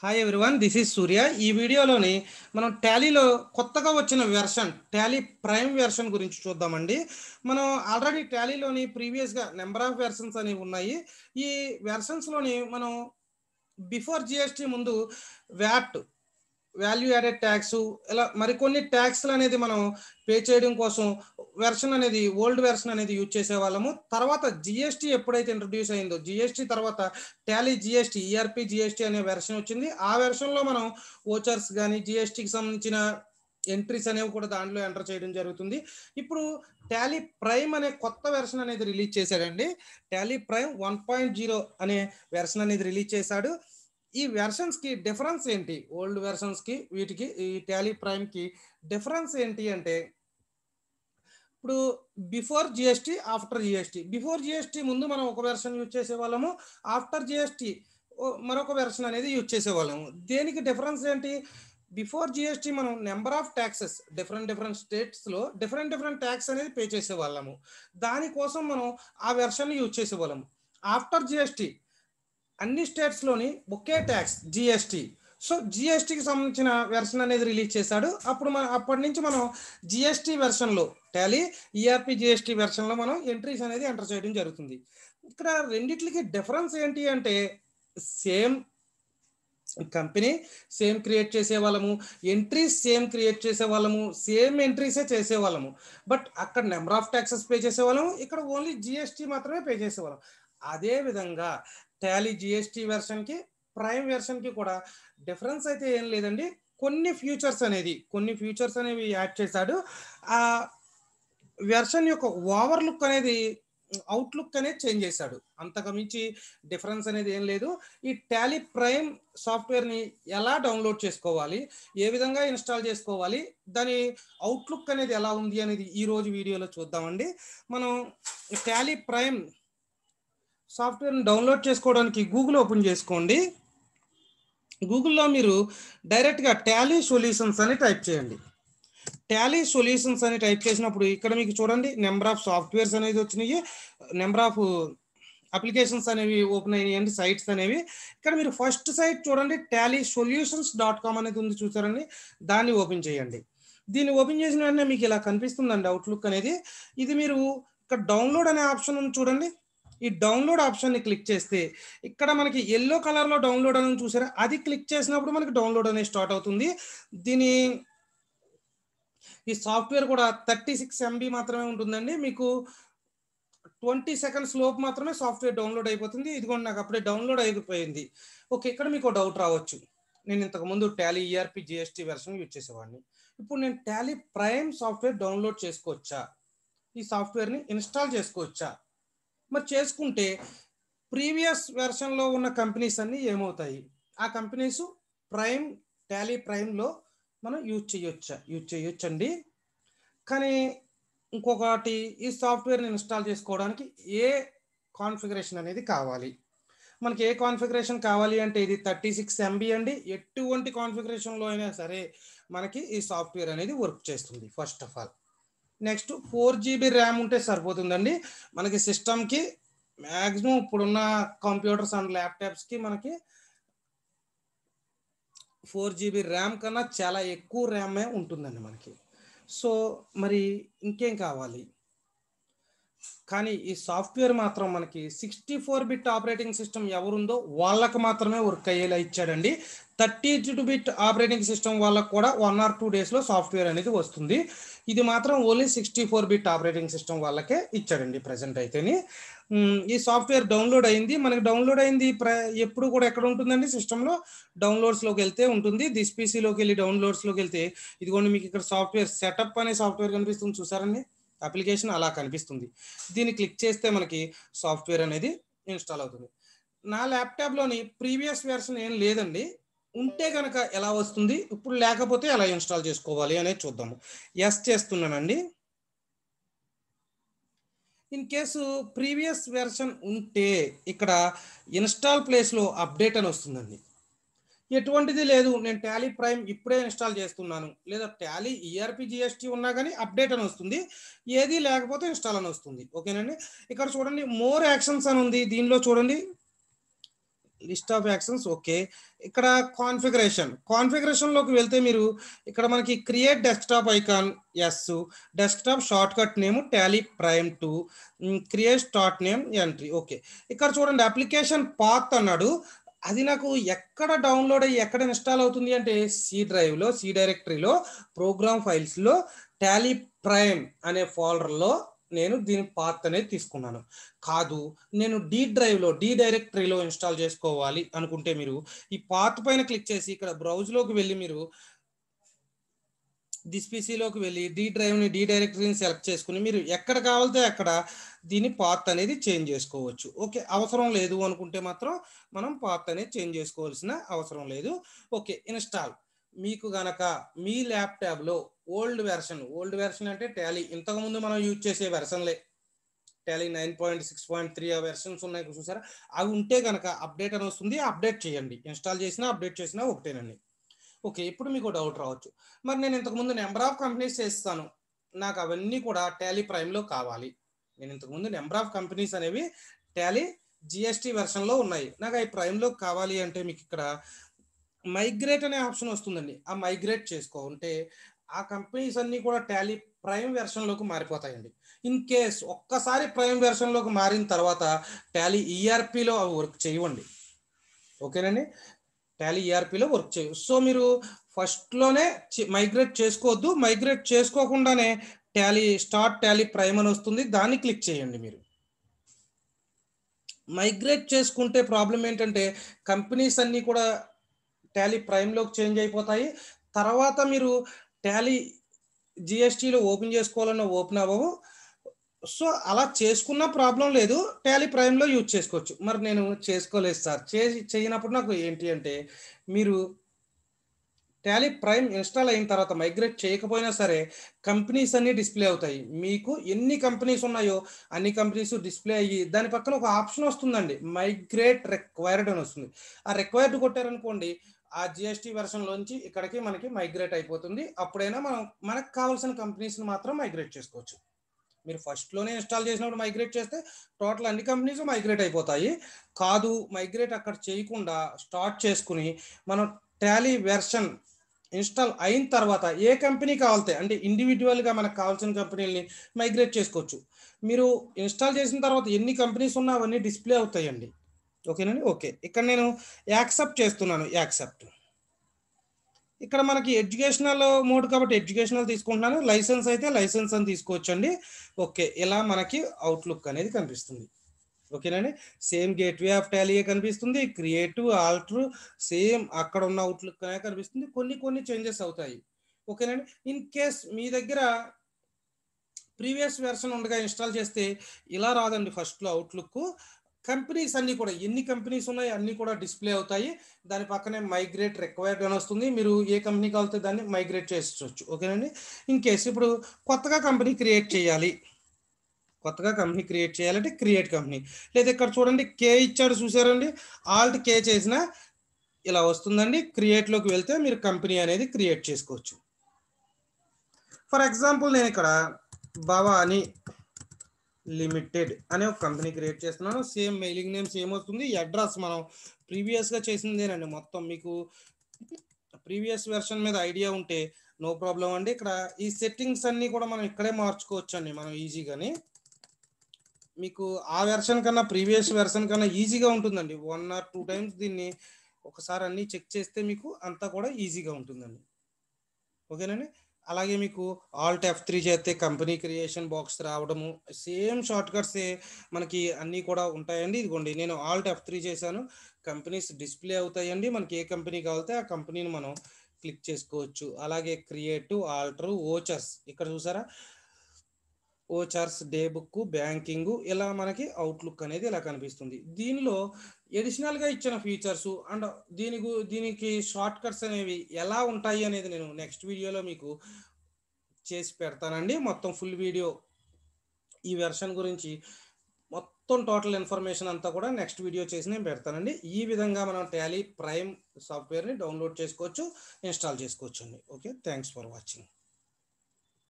Hi everyone, this is సూర్య. ఈ వీడియోలోని మనం టాలీలో కొత్తగా వచ్చిన వెర్షన్ టాలీ ప్రైమ్ వెర్షన్ గురించి చూద్దామండి. మనం ఆల్రెడీ టాలీలోని ప్రీవియస్గా నెంబర్ ఆఫ్ వెర్షన్స్ అనేవి ఉన్నాయి. ఈ వెర్షన్స్లోని మనం బిఫోర్ జిఎస్టీ ముందు వ్యాట్, వాల్యూ యాడెడ్ ట్యాక్స్, ఇలా మరికొన్ని ట్యాక్స్లు అనేది మనం పే చేయడం కోసం వెర్షన్ అనేది ఓల్డ్ వెర్షన్ అనేది యూజ్ చేసేవాళ్ళము. తర్వాత జిఎస్టీ ఎప్పుడైతే ఇంట్రడ్యూస్ అయిందో, జిఎస్టీ తర్వాత టాలీ జిఎస్టీ, ఈఆర్పి జిఎస్టీ అనే వెర్షన్ వచ్చింది. ఆ వెర్షన్లో మనం ఓచర్స్ కానీ జిఎస్టీకి సంబంధించిన ఎంట్రీస్ అనేవి కూడా దాంట్లో ఎంటర్ చేయడం జరుగుతుంది. ఇప్పుడు టాలీ ప్రైమ్ అనే కొత్త వెర్షన్ అనేది రిలీజ్ చేశాడండి. టాలీ ప్రైమ్ 1.0 అనే వెర్షన్ అనేది రిలీజ్ చేశాడు. ఈ వెర్షన్స్ కి డిఫరెన్స్ ఏంటి, ఓల్డ్ వెర్షన్స్ కి వీటికి, ఈ టాలీ ప్రైమ్ కి డిఫరెన్స్ ఏంటి అంటే, ఇప్పుడు before GST, after GST. Before GST ముందు మనం ఒక వెర్షన్ యూజ్ చేసేవాళ్ళము, ఆఫ్టర్ జిఎస్టీ మరొక వెర్షన్ అనేది యూజ్ చేసేవాళ్ళము. దేనికి డిఫరెన్స్ ఏంటి? బిఫోర్ జిఎస్టీ మనం నెంబర్ ఆఫ్ ట్యాక్సెస్ డిఫరెంట్ స్టేట్స్లో డిఫరెంట్ ట్యాక్స్ అనేది పే చేసేవాళ్ళము. దానికోసం మనం ఆ వెర్షన్ యూజ్ చేసేవాళ్ళము. ఆఫ్టర్ జిఎస్టీ అన్ని స్టేట్స్లోని ఒకే ట్యాక్స్ జిఎస్టీ. సో జిఎస్టీకి సంబంధించిన వెర్షన్ అనేది రిలీజ్ చేశాడు. అప్పటి నుంచి మనం జిఎస్టీ వెర్షన్లో, టాలీ ఈఆర్పి జిఎస్టీ వెర్షన్లో మనం ఎంట్రీస్ అనేది ఎంటర్ చేయడం జరుగుతుంది. ఇక్కడ రెండిట్లకి డిఫరెన్స్ ఏంటి అంటే, సేమ్ కంపెనీ సేమ్ క్రియేట్ చేసేవాళ్ళము, ఎంట్రీస్ సేమ్ క్రియేట్ చేసేవాళ్ళము, సేమ్ ఎంట్రీసే చేసేవాళ్ళము. బట్ అక్కడ నెంబర్ ఆఫ్ ట్యాక్సెస్ పే చేసేవాళ్ళము, ఇక్కడ ఓన్లీ జిఎస్టీ మాత్రమే పే చేసేవాళ్ళం. అదే విధంగా టాలీ జిఎస్టీ వెర్షన్కి ప్రైమ్ వెర్షన్కి కూడా డిఫరెన్స్ అయితే ఏం లేదండి. కొన్ని ఫ్యూచర్స్ అనేవి యాడ్ చేశాడు. ఆ వెర్షన్ యొక్క ఓవర్లుక్ అనేది, అవుట్లుక్ అనేది చేంజ్ చేశాడు. అంతకు మించి డిఫరెన్స్ అనేది ఏం లేదు. ఈ టాలీ ప్రైమ్ సాఫ్ట్వేర్ని ఎలా డౌన్లోడ్ చేసుకోవాలి, ఏ విధంగా ఇన్స్టాల్ చేసుకోవాలి, దాని అవుట్లుక్ అనేది ఎలా ఉంది అనేది ఈ రోజు వీడియోలో చూద్దామండి. మనం టాలీ ప్రైమ్ సాఫ్ట్వేర్ని డౌన్లోడ్ చేసుకోవడానికి గూగుల్ ఓపెన్ చేసుకోండి. గూగుల్లో మీరు డైరెక్ట్గా టాలీ సొల్యూషన్స్ అని టైప్ చేయండి. టాలీ సొల్యూషన్స్ అని టైప్ చేసినప్పుడు ఇక్కడ మీకు చూడండి నెంబర్ ఆఫ్ సాఫ్ట్వేర్స్ అనేది వచ్చినాయి, నెంబర్ ఆఫ్ అప్లికేషన్స్ అనేవి ఓపెన్ అయినాయండి, సైట్స్ అనేవి. ఇక్కడ మీరు ఫస్ట్ సైట్ చూడండి, tallysolutions.com అనేది ఉంది, చూసారండి. దాన్ని ఓపెన్ చేయండి. దీన్ని ఓపెన్ చేసిన వెంటనే మీకు ఇలా కనిపిస్తుందండి అవుట్లుక్ అనేది. ఇది మీరు ఇక్కడ డౌన్లోడ్ అనే ఆప్షన్ ఉంది చూడండి. ఈ డౌన్లోడ్ ఆప్షన్ని క్లిక్ చేస్తే ఇక్కడ మనకి ఎల్లో కలర్లో డౌన్లోడ్ అని చూసారా, అది క్లిక్ చేసినప్పుడు మనకి డౌన్లోడ్ అనేది స్టార్ట్ అవుతుంది. ఈ సాఫ్ట్వేర్ కూడా 36 MB మాత్రమే ఉంటుందండి. మీకు 20 సెకండ్స్ లోపు మాత్రమే సాఫ్ట్వేర్ డౌన్లోడ్ అయిపోతుంది. ఇదిగోండి, నాకు అప్పుడే డౌన్లోడ్ అయిపోయింది. ఓకే, ఇక్కడ మీకు డౌట్ రావచ్చు, నేను ఇంతకుముందు Tally ERP GST version use చేసేవాడిని, ఇప్పుడు నేను టాలీ ప్రైమ్ సాఫ్ట్వేర్ డౌన్లోడ్ చేసుకోవచ్చా, ఈ సాఫ్ట్వేర్ని ఇన్స్టాల్ చేసుకోవచ్చా? మరి చేసుకుంటే ప్రీవియస్ వెర్షన్లో ఉన్న కంపెనీస్ అన్నీ ఏమవుతాయి? ఆ కంపెనీస్ టాలీ ప్రైమ్లో మనం యూజ్ చేయొచ్చండి. కానీ ఇంకొకటి, ఈ సాఫ్ట్వేర్ని ఇన్స్టాల్ చేసుకోవడానికి ఏ కాన్ఫిగరేషన్ అనేది కావాలి? మనకి ఏ కాన్ఫిగరేషన్ కావాలి అంటే, ఇది 36 MB అండి. ఎటువంటి కాన్ఫిగరేషన్లో అయినా సరే మనకి ఈ సాఫ్ట్వేర్ అనేది వర్క్ చేస్తుంది. First of all, next 4 GB RAM ఉంటే సరిపోతుందండి. మనకి సిస్టమ్కి మ్యాక్సిమం ఇప్పుడున్న కంప్యూటర్స్ అండ్ ల్యాప్టాప్స్కి మనకి 4 GB ర్యామ్ కన్నా చాలా ఎక్కువ ర్యామే ఉంటుందండి మనకి. సో మరి ఇంకేం కావాలి? కానీ ఈ సాఫ్ట్వేర్ మాత్రం మనకి 64-బిట్ ఆపరేటింగ్ సిస్టమ్ ఎవరుందో వాళ్ళకు మాత్రమే వర్క్ అయ్యేలా ఇచ్చాడండి. 32-బిట్ ఆపరేటింగ్ సిస్టమ్ వాళ్ళకు కూడా 1 or 2 డేస్లో సాఫ్ట్వేర్ అనేది వస్తుంది. ఇది మాత్రం ఓన్లీ 64-బిట్ ఆపరేటింగ్ సిస్టమ్ వాళ్ళకే ఇచ్చాడండి ప్రజెంట్ అయితేని. ఈ సాఫ్ట్వేర్ డౌన్లోడ్ అయింది. మనకి డౌన్లోడ్ అయింది ఎప్పుడు కూడా ఎక్కడ ఉంటుందండి? సిస్టంలో డౌన్లోడ్స్లోకి వెళ్తే ఉంటుంది. దిస్ పీసీలోకి వెళ్ళి డౌన్లోడ్స్లోకి వెళ్తే ఇదిగోండి, మీకు ఇక్కడ సాఫ్ట్వేర్ సెటప్ అనే సాఫ్ట్వేర్ కనిపిస్తుంది, చూసారండి. అప్లికేషన్ అలా కనిపిస్తుంది. దీన్ని క్లిక్ చేస్తే మనకి సాఫ్ట్వేర్ అనేది ఇన్స్టాల్ అవుతుంది. నా ల్యాప్టాప్లోని ప్రీవియస్ వెర్షన్ ఏం లేదండి. ఉంటే కనుక ఎలా వస్తుంది, ఇప్పుడు లేకపోతే ఎలా ఇన్స్టాల్ చేసుకోవాలి అనేది చూద్దాము. ఎస్ చేస్తున్నానండి. ఇన్ కేసు ప్రీవియస్ వెర్షన్ ఉంటే ఇక్కడ ఇన్స్టాల్ ప్లేస్లో అప్డేట్ అని వస్తుందండి. ఎటువంటిది లేదు, నేను టాలీ ప్రైమ్ ఇప్పుడే ఇన్స్టాల్ చేస్తున్నాను, లేదా టాలీ ఈఆర్పి జిఎస్టీ ఉన్నా కానీ అప్డేట్ అని వస్తుంది, ఏది లేకపోతే ఇన్స్టాల్ అని వస్తుంది. ఓకేనండి. ఇక్కడ చూడండి, మోర్ యాక్షన్స్ అని ఉంది. దీనిలో చూడండి, లిస్ట్ ఆఫ్ యాక్షన్స్ ఓకే. ఇక్కడ కాన్ఫిగరేషన్లోకి వెళ్తే మీరు ఇక్కడ మనకి create desktop icon yes, desktop shortcut name Tally Prime 2, create start name entry okay. ఇక్కడ చూడండి అప్లికేషన్ పాత్ అన్నాడు, అది నాకు ఎక్కడ డౌన్లోడ్ అయ్యి ఎక్కడ ఇన్స్టాల్ అవుతుంది అంటే సి డ్రైవ్లో, సి డైరెక్టరీలో, ప్రోగ్రామ్ ఫైల్స్లో టాలీ ప్రైమ్ అనే ఫోల్డర్లో నేను దీని పాత్ అనేది తీసుకున్నాను. కాదు నేను డి డ్రైవ్లో, డి డైరెక్టరీలో ఇన్స్టాల్ చేసుకోవాలి అనుకుంటే మీరు ఈ పాత్ పైన క్లిక్ చేసి ఇక్కడ బ్రౌజ్లోకి వెళ్ళి మీరు దిస్ పీసీలోకి వెళ్ళి డి డ్రైవ్ని, డి డైరెక్టరీని సెలెక్ట్ చేసుకుని మీరు ఎక్కడ కావాలితే అక్కడ దీని పాత్ అనేది చేంజ్ చేసుకోవచ్చు. ఓకే, అవసరం లేదు అనుకుంటే మాత్రం మనం పాత్ అనేది చేంజ్ చేసుకోవాల్సిన అవసరం లేదు. Okay, install. మీకు గనక మీ ల్యాప్టాప్లో ఓల్డ్ వెర్షన్ అంటే టాలీ ఇంతకుముందు మనం యూజ్ చేసే వెర్షన్లే, టాలీ 9.6.3 ఆ వెర్షన్స్ ఉన్నాయి చూసారా, అవి ఉంటే కనుక అప్డేట్ అని వస్తుంది, అప్డేట్ చేయండి. ఇన్స్టాల్ చేసినా అప్డేట్ చేసినా ఒకటేనండి. ఓకే, ఇప్పుడు మీకు డౌట్ రావచ్చు, మరి నేను ఇంతకుముందు నెంబర్ ఆఫ్ కంపెనీస్ చేస్తాను, నాకు అవన్నీ కూడా టాలీ ప్రైమ్లో కావాలి. నేను ఇంతకుముందు నెంబర్ ఆఫ్ కంపెనీస్ అనేవి టాలీ జిఎస్టీ వెర్షన్లో ఉన్నాయి, నాకు అవి ప్రైమ్లో కావాలి అంటే మీకు ఇక్కడ మైగ్రేట్ అనే ఆప్షన్ వస్తుందండి. ఆ మైగ్రేట్ చేసుకోవాలంటే ఆ కంపెనీస్ అన్నీ కూడా టాలీ ప్రైమ్ వెర్షన్లోకి మారిపోతాయండి. ఇన్ కేస్ ఒక్కసారి ప్రైమ్ వెర్షన్లోకి మారిన తర్వాత టాలీ ఈఆర్పిలో అవి వర్క్ చేయవండి. ఓకేనండి, టాలీ ఈఆర్పిలో వర్క్ చేయవు. సో మీరు ఫస్ట్లోనే మైగ్రేట్ చేసుకోవద్దు, మైగ్రేట్ చేసుకోకుండానే స్టార్ట్ టాలీ ప్రైమ్ అని వస్తుంది, దాన్ని క్లిక్ చేయండి. మీరు మైగ్రేట్ చేసుకుంటే ప్రాబ్లం ఏంటంటే కంపెనీస్ అన్నీ కూడా టాలీ ప్రైమ్లోకి చేంజ్ అయిపోతాయి. తర్వాత మీరు టాలీ జిఎస్టీలో ఓపెన్ చేసుకోవాలన్నా ఓపెన్ అవ్వవు. సో అలా చేసుకున్న ప్రాబ్లం లేదు, టాలీ ప్రైమ్లో యూజ్ చేసుకోవచ్చు. మరి నేను చేసుకోలేదు సార్, చేయనప్పుడు నాకు ఏంటి అంటే మీరు టాలీ ప్రైమ్ ఇన్స్టాల్ అయిన తర్వాత మైగ్రేట్ చేయకపోయినా సరే కంపెనీస్ అన్నీ డిస్ప్లే అవుతాయి. మీకు ఎన్ని కంపెనీస్ ఉన్నాయో అన్ని కంపెనీస్ డిస్ప్లే అయ్యి దాని పక్కన ఒక ఆప్షన్ వస్తుందండి, మైగ్రేట్ రిక్వైర్డ్ అని వస్తుంది. ఆ రిక్వైర్డ్ కొట్టారనుకోండి ఆ జిఎస్టీ వెర్షన్లోంచి ఇక్కడికి మనకి మైగ్రేట్ అయిపోతుంది. అప్పుడైనా మనకు కావాల్సిన కంపెనీస్ని మాత్రం మైగ్రేట్ చేసుకోవచ్చు. మీరు ఫస్ట్లోనే ఇన్స్టాల్ చేసినప్పుడు మైగ్రేట్ చేస్తే టోటల్ అన్ని కంపెనీస్ మైగ్రేట్ అయిపోతాయి. కాదు మైగ్రేట్ అక్కడ చేయకుండా స్టార్ట్ చేసుకుని మనం టాలీ వెర్షన్ ఇన్స్టాల్ అయిన తర్వాత ఏ కంపెనీ కావాలితే అంటే ఇండివిజువల్గా మనకు కావాల్సిన కంపెనీలని మైగ్రేట్ చేసుకోవచ్చు. మీరు ఇన్స్టాల్ చేసిన తర్వాత ఎన్ని కంపెనీస్ ఉన్నా అవన్నీ డిస్ప్లే అవుతాయండి. ఓకేనండి. ఓకే, ఇక్కడ నేను యాక్సెప్ట్ చేస్తున్నాను. యాక్సెప్ట్. ఇక్కడ మనకి ఎడ్యుకేషనల్ మోడ్ కాబట్టి ఎడ్యుకేషనల్ తీసుకుంటున్నాను, లైసెన్స్ అయితే లైసెన్స్ అని తీసుకోవచ్చండి. ఓకే, ఇలా మనకి అవుట్లుక్ అనేది కనిపిస్తుంది. ఓకేనండి, సేమ్ గేట్వే ఆఫ్ టాలీ కనిపిస్తుంది, క్రియేటివ్ ఆల్టర్ సేమ్ అక్కడ ఉన్న అవుట్లుక్ అనే కనిపిస్తుంది, కొన్ని చేంజెస్ అవుతాయి. ఓకేనండి, ఇన్ కేస్ మీ దగ్గర ప్రీవియస్ వెర్షన్ ఉండగా ఇన్స్టాల్ చేస్తే ఇలా రాదండి. ఫస్ట్లో అవుట్లుక్ కంపెనీస్ అన్నీ కూడా ఎన్ని కంపెనీస్ ఉన్నాయి అన్నీ కూడా డిస్ప్లే అవుతాయి. దాని పక్కనే మైగ్రేట్ రిక్వైర్డ్ అని వస్తుంది, మీరు ఏ కంపెనీ కావాలితే దాన్ని మైగ్రేట్ చేసుకోవచ్చు. ఓకేనండి, ఇన్ కేస్ ఇప్పుడు కొత్తగా కంపెనీ క్రియేట్ చేయాలంటే క్రియేట్ కంపెనీ, లేదా ఇక్కడ చూడండి కే ఇచ్చాడు చూసారండి, ఆల్ట్ కే చేసిన ఇలా వస్తుందండి. క్రియేట్లోకి వెళ్తే మీరు కంపెనీ అనేది క్రియేట్ చేసుకోవచ్చు. ఫర్ ఎగ్జాంపుల్ నేను ఇక్కడ భవానీ లిమిటెడ్ అనే ఒక కంపెనీ క్రియేట్ చేస్తున్నాను. సేమ్ మెయిలింగ్ నేమ్ సేమ్ వస్తుంది, అడ్రస్ మనం ప్రీవియస్గా చేసిందేనండి. మొత్తం మీకు ప్రీవియస్ వెర్షన్ మీద ఐడియా ఉంటే నో ప్రాబ్లం అండి. ఇక్కడ ఈ సెట్టింగ్స్ అన్నీ కూడా మనం ఇక్కడే మార్చుకోవచ్చు అండి మనం ఈజీగాని. మీకు ఆ వెర్షన్ కన్నా ప్రీవియస్ వెర్షన్ కన్నా ఈజీగా ఉంటుందండి. 1 or 2 టైమ్స్ దీన్ని ఒకసారి అన్నీ చెక్ చేస్తే మీకు అంతా కూడా ఈజీగా ఉంటుందండి. ఓకేనండి, అలాగే మీకు ఆల్ట్ F3 చేస్తే కంపెనీ క్రియేషన్ బాక్స్ రావడము, సేమ్ షార్ట్ కట్స్ మనకి అన్నీ కూడా ఉంటాయండి. ఇదిగోండి నేను ఆల్ట్ F3 చేశాను, కంపెనీస్ డిస్ప్లే అవుతాయండి. మనకి ఏ కంపెనీ కావాలితే ఆ కంపెనీని మనం క్లిక్ చేసుకోవచ్చు. అలాగే క్రియేటివ్ ఆల్టర్ ఓచర్స్ ఇక్కడ చూసారా, ఓచర్స్ డే బుక్ బ్యాంకింగ్ ఇలా మనకి అవుట్లుక్ అనేది ఇలా కనిపిస్తుంది. దీనిలో ఎడిషనల్గా ఇచ్చిన ఫీచర్స్ అండ్ దీనికి షార్ట్ కట్స్ అనేవి ఎలా ఉంటాయి అనేది నేను నెక్స్ట్ వీడియోలో మీకు చేసి పెడతానండి. మొత్తం ఫుల్ వీడియో ఈ వెర్షన్ గురించి మొత్తం టోటల్ ఇన్ఫర్మేషన్ అంతా కూడా నెక్స్ట్ వీడియో చేసి నేను పెడతానండి. ఈ విధంగా మనం టాలీ ప్రైమ్ సాఫ్ట్వేర్ని డౌన్లోడ్ చేసుకోవచ్చు, ఇన్స్టాల్ చేసుకోవచ్చు అండి. Okay, thanks for watching.